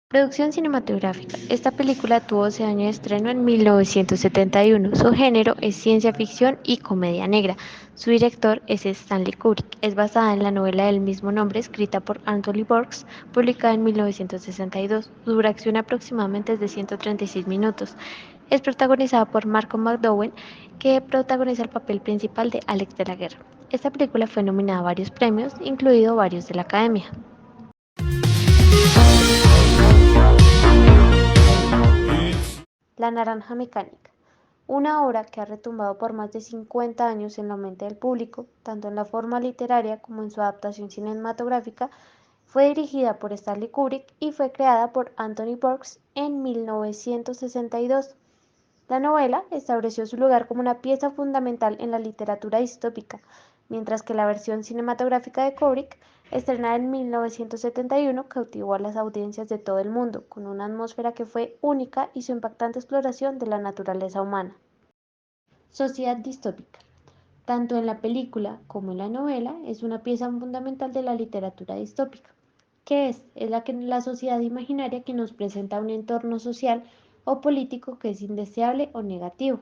Producción cinematográfica. Esta película tuvo su año de estreno en 1971. Su género es ciencia ficción y comedia negra. Su director es Stanley Kubrick. Es basada en la novela del mismo nombre escrita por Anthony Burks, publicada en 1962. Su duración aproximadamente es de 136 minutos. Es protagonizada por Malcolm McDowell, que protagoniza el papel principal de Alex de la Guerra. Esta película fue nominada a varios premios, incluido varios de la Academia. La naranja mecánica. Una obra que ha retumbado por más de 50 años en la mente del público, tanto en la forma literaria como en su adaptación cinematográfica, fue dirigida por Stanley Kubrick y fue creada por Anthony Burks en 1962. La novela estableció su lugar como una pieza fundamental en la literatura distópica, mientras que la versión cinematográfica de Kubrick, estrenada en 1971, cautivó a las audiencias de todo el mundo, con una atmósfera que fue única y su impactante exploración de la naturaleza humana. Sociedad distópica. Tanto en la película como en la novela, es una pieza fundamental de la literatura distópica. ¿Qué es? Es la sociedad imaginaria que nos presenta un entorno social o político que es indeseable o negativo.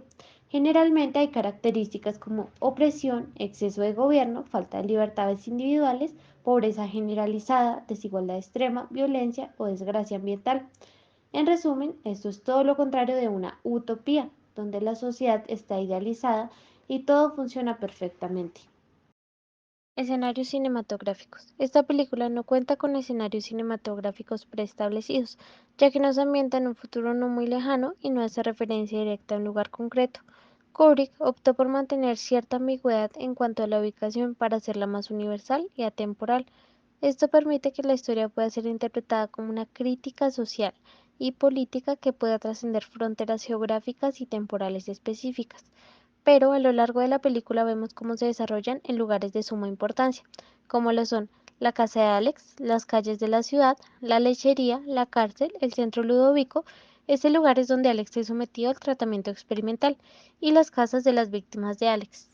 Generalmente hay características como opresión, exceso de gobierno, falta de libertades individuales, pobreza generalizada, desigualdad extrema, violencia o desgracia ambiental. En resumen, esto es todo lo contrario de una utopía, donde la sociedad está idealizada y todo funciona perfectamente. Escenarios cinematográficos. Esta película no cuenta con escenarios cinematográficos preestablecidos, ya que nos ambienta en un futuro no muy lejano y no hace referencia directa a un lugar concreto. Kubrick optó por mantener cierta ambigüedad en cuanto a la ubicación para hacerla más universal y atemporal. Esto permite que la historia pueda ser interpretada como una crítica social y política que pueda trascender fronteras geográficas y temporales específicas, pero a lo largo de la película vemos cómo se desarrollan en lugares de suma importancia, como lo son la casa de Alex, las calles de la ciudad, la lechería, la cárcel, el centro Ludovico. Este lugar es donde Alex es sometido al tratamiento experimental, y las casas de las víctimas de Alex.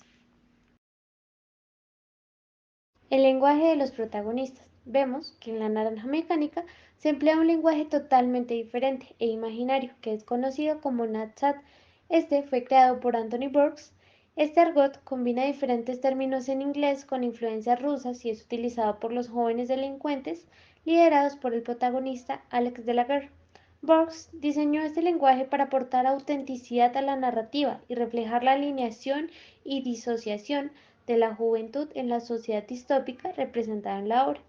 El lenguaje de los protagonistas. Vemos que en La Naranja Mecánica se emplea un lenguaje totalmente diferente e imaginario, que es conocido como Natsat. Este fue creado por Anthony Burks. Este argot combina diferentes términos en inglés con influencias rusas y es utilizado por los jóvenes delincuentes liderados por el protagonista Alex de la Guerra. Burks diseñó este lenguaje para aportar autenticidad a la narrativa y reflejar la alineación y disociación de la juventud en la sociedad distópica representada en la obra.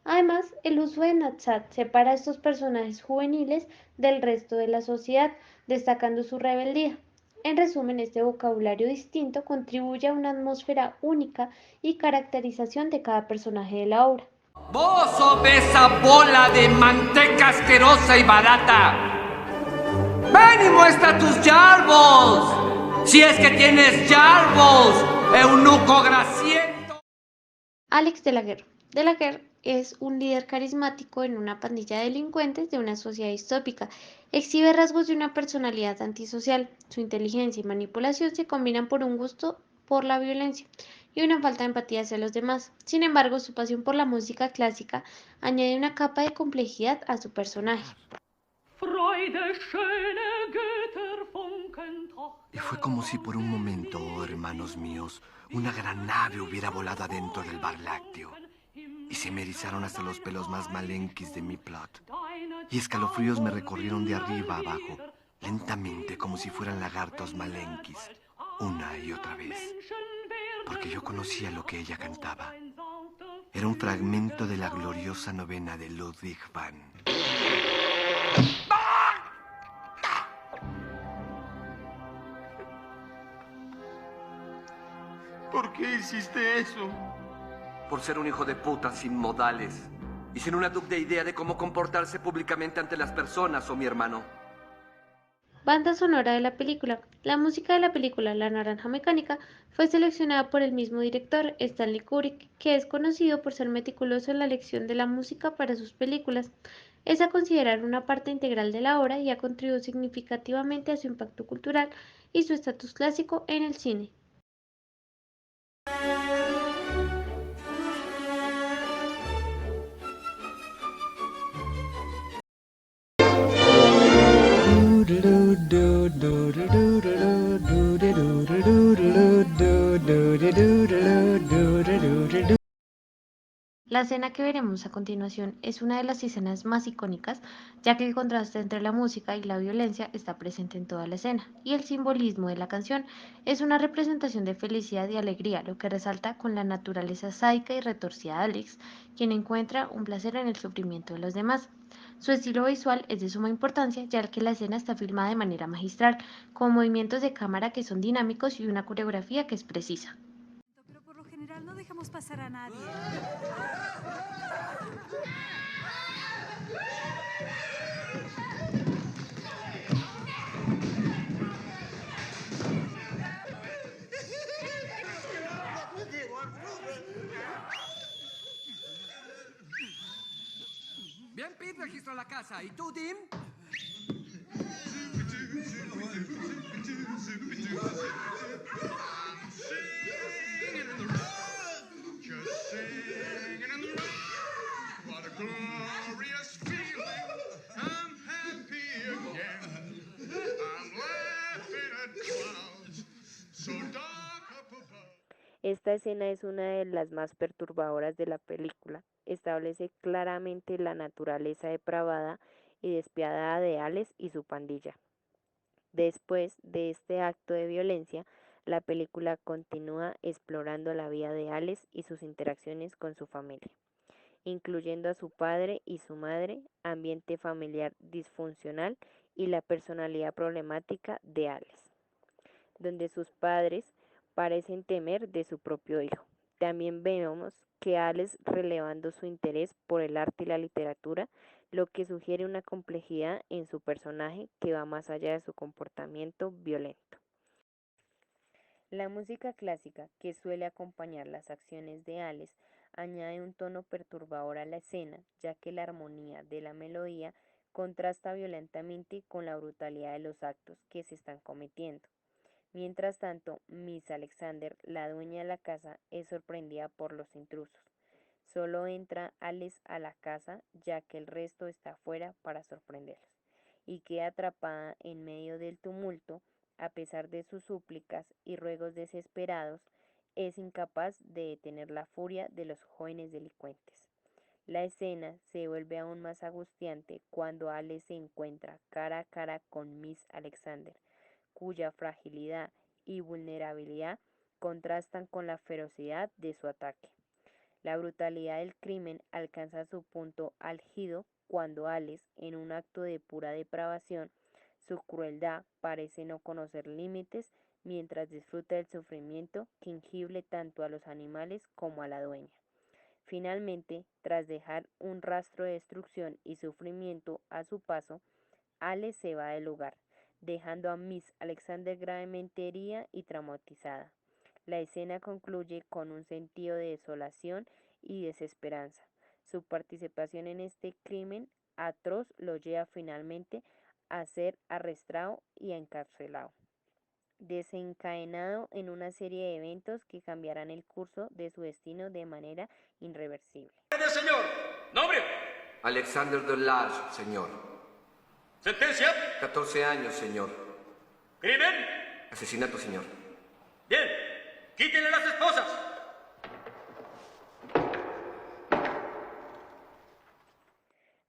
Además, el uso de Natsat separa a estos personajes juveniles del resto de la sociedad, destacando su rebeldía. En resumen, este vocabulario distinto contribuye a una atmósfera única y caracterización de cada personaje de la obra. Vos sos esa bola de manteca asquerosa y barata. Ven y muestra tus yarbles. Si es que tienes yarbles, eunuco grasiento. Alex de la Guerra. De la Guerra es un líder carismático en una pandilla de delincuentes de una sociedad distópica. Exhibe rasgos de una personalidad antisocial. Su inteligencia y manipulación se combinan por un gusto por la violencia y una falta de empatía hacia los demás. Sin embargo, su pasión por la música clásica añade una capa de complejidad a su personaje. Y fue como si por un momento, oh hermanos míos, una gran nave hubiera volado adentro del bar lácteo. Y se me erizaron hasta los pelos más malenquis de mi plot. Y escalofríos me recorrieron de arriba a abajo, lentamente como si fueran lagartos malenquis, una y otra vez. Porque yo conocía lo que ella cantaba. Era un fragmento de la gloriosa novena de Ludwig van. ¿Por qué hiciste eso? Por ser un hijo de puta sin modales y sin una duda idea de cómo comportarse públicamente ante las personas, mi hermano. Banda sonora de la película. La música de la película La Naranja Mecánica fue seleccionada por el mismo director, Stanley Kubrick, que es conocido por ser meticuloso en la elección de la música para sus películas. Es a considerar una parte integral de la obra y ha contribuido significativamente a su impacto cultural y su estatus clásico en el cine. La escena que veremos a continuación es una de las escenas más icónicas, ya que el contraste entre la música y la violencia está presente en toda la escena, y el simbolismo de la canción es una representación de felicidad y alegría, lo que resalta con la naturaleza sádica y retorcida de Alex, quien encuentra un placer en el sufrimiento de los demás. Su estilo visual es de suma importancia, ya que la escena está filmada de manera magistral, con movimientos de cámara que son dinámicos y una coreografía que es precisa. Pero por lo general no dejamos pasar a nadie. Bien, Pete, registro la casa. ¿Y tú, Tim? Esta escena es una de las más perturbadoras de la película. Establece claramente la naturaleza depravada y despiadada de Alex y su pandilla. Después de este acto de violencia, la película continúa explorando la vida de Alex y sus interacciones con su familia, incluyendo a su padre y su madre, ambiente familiar disfuncional y la personalidad problemática de Alex, donde sus padres parecen temer de su propio hijo. También vemos que Alex relevando su interés por el arte y la literatura, lo que sugiere una complejidad en su personaje que va más allá de su comportamiento violento. La música clásica, que suele acompañar las acciones de Alex, añade un tono perturbador a la escena, ya que la armonía de la melodía contrasta violentamente con la brutalidad de los actos que se están cometiendo. Mientras tanto, Miss Alexander, la dueña de la casa, es sorprendida por los intrusos. Solo entra Alice a la casa, ya que el resto está afuera para sorprenderlos, y queda atrapada en medio del tumulto. A pesar de sus súplicas y ruegos desesperados, es incapaz de detener la furia de los jóvenes delincuentes. La escena se vuelve aún más angustiante cuando Alice se encuentra cara a cara con Miss Alexander, cuya fragilidad y vulnerabilidad contrastan con la ferocidad de su ataque. La brutalidad del crimen alcanza su punto álgido cuando Alex, en un acto de pura depravación, su crueldad parece no conocer límites mientras disfruta del sufrimiento que ingible tanto a los animales como a la dueña. Finalmente, tras dejar un rastro de destrucción y sufrimiento a su paso, Alex se va del lugar, dejando a Miss Alexander gravemente herida y traumatizada. La escena concluye con un sentido de desolación y desesperanza. Su participación en este crimen atroz lo lleva finalmente a ser arrestado y encarcelado, desencadenado en una serie de eventos que cambiarán el curso de su destino de manera irreversible. Señor, nombre. Alexander Delarge, señor. Sentencia. 14 años, señor. Crimen. Asesinato, señor. Bien. Quítenle las esposas.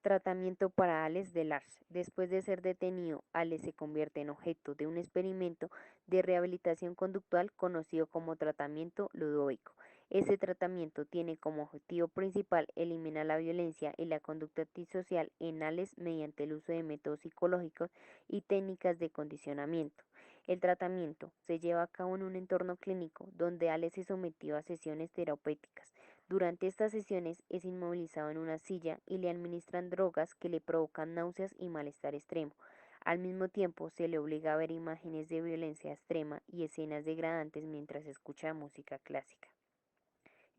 Tratamiento para Alex Delarge. Después de ser detenido, Alex se convierte en objeto de un experimento de rehabilitación conductual conocido como tratamiento Ludovico. Este tratamiento tiene como objetivo principal eliminar la violencia y la conducta antisocial en Alex mediante el uso de métodos psicológicos y técnicas de condicionamiento. El tratamiento se lleva a cabo en un entorno clínico donde Alex es sometido a sesiones terapéuticas. Durante estas sesiones es inmovilizado en una silla y le administran drogas que le provocan náuseas y malestar extremo. Al mismo tiempo se le obliga a ver imágenes de violencia extrema y escenas degradantes mientras escucha música clásica.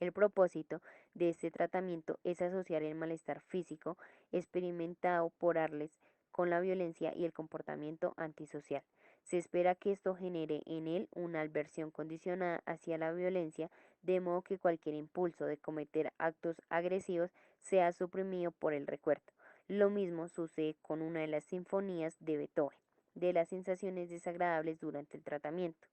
El propósito de este tratamiento es asociar el malestar físico experimentado por Arles con la violencia y el comportamiento antisocial. Se espera que esto genere en él una aversión condicionada hacia la violencia, de modo que cualquier impulso de cometer actos agresivos sea suprimido por el recuerdo. Lo mismo sucede con una de las sinfonías de Beethoven, de las sensaciones desagradables durante el tratamiento.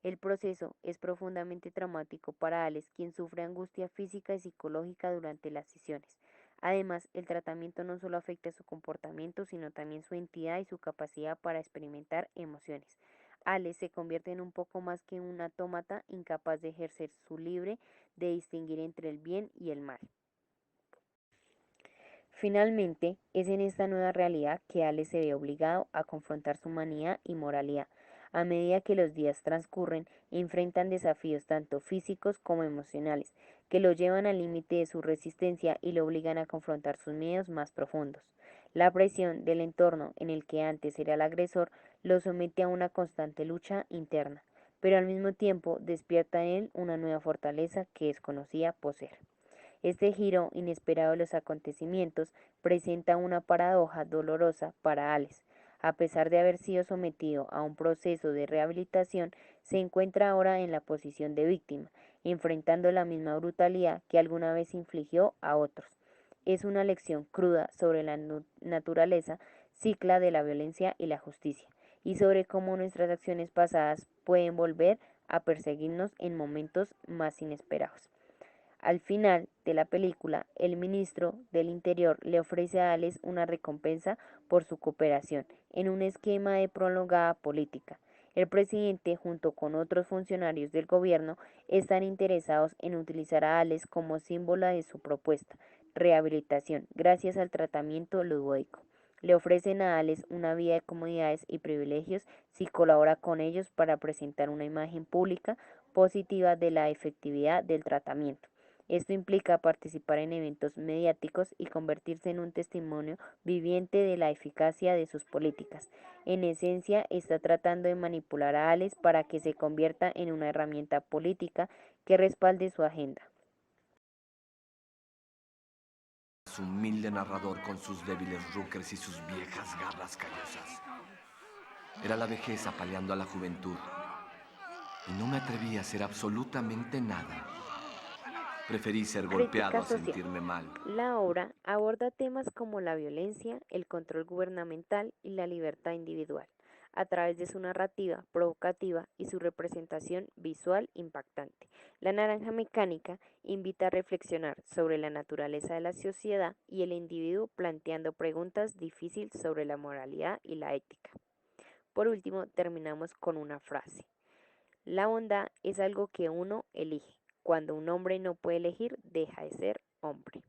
El proceso es profundamente traumático para Alex, quien sufre angustia física y psicológica durante las sesiones. Además, el tratamiento no solo afecta su comportamiento, sino también su entidad y su capacidad para experimentar emociones. Alex se convierte en un poco más que un autómata incapaz de ejercer su libre de distinguir entre el bien y el mal. Finalmente, es en esta nueva realidad que Alex se ve obligado a confrontar su humanidad y moralidad. A medida que los días transcurren, enfrentan desafíos tanto físicos como emocionales, que lo llevan al límite de su resistencia y lo obligan a confrontar sus miedos más profundos. La presión del entorno en el que antes era el agresor lo somete a una constante lucha interna, pero al mismo tiempo despierta en él una nueva fortaleza que desconocía poseer. Este giro inesperado de los acontecimientos presenta una paradoja dolorosa para Alex. A pesar de haber sido sometido a un proceso de rehabilitación, se encuentra ahora en la posición de víctima, enfrentando la misma brutalidad que alguna vez infligió a otros. Es una lección cruda sobre la naturaleza cicla de la violencia y la justicia, y sobre cómo nuestras acciones pasadas pueden volver a perseguirnos en momentos más inesperados. Al final de la película, el ministro del Interior le ofrece a Alex una recompensa por su cooperación en un esquema de prolongada política. El presidente, junto con otros funcionarios del gobierno, están interesados en utilizar a Alex como símbolo de su propuesta, rehabilitación, gracias al tratamiento ludóico. Le ofrecen a Alex una vida de comodidades y privilegios si colabora con ellos para presentar una imagen pública positiva de la efectividad del tratamiento. Esto implica participar en eventos mediáticos y convertirse en un testimonio viviente de la eficacia de sus políticas. En esencia, está tratando de manipular a Alex para que se convierta en una herramienta política que respalde su agenda. Su humilde narrador con sus débiles rookers y sus viejas garras callosas. Era la vejez apaleando a la juventud. Y no me atreví a hacer absolutamente nada. Preferí ser golpeado Crítica a social. sentirme mal. La obra aborda temas como la violencia, el control gubernamental y la libertad individual, a través de su narrativa provocativa y su representación visual impactante. La Naranja Mecánica invita a reflexionar sobre la naturaleza de la sociedad y el individuo, planteando preguntas difíciles sobre la moralidad y la ética. Por último, terminamos con una frase. La bondad es algo que uno elige. Cuando un hombre no puede elegir, deja de ser hombre.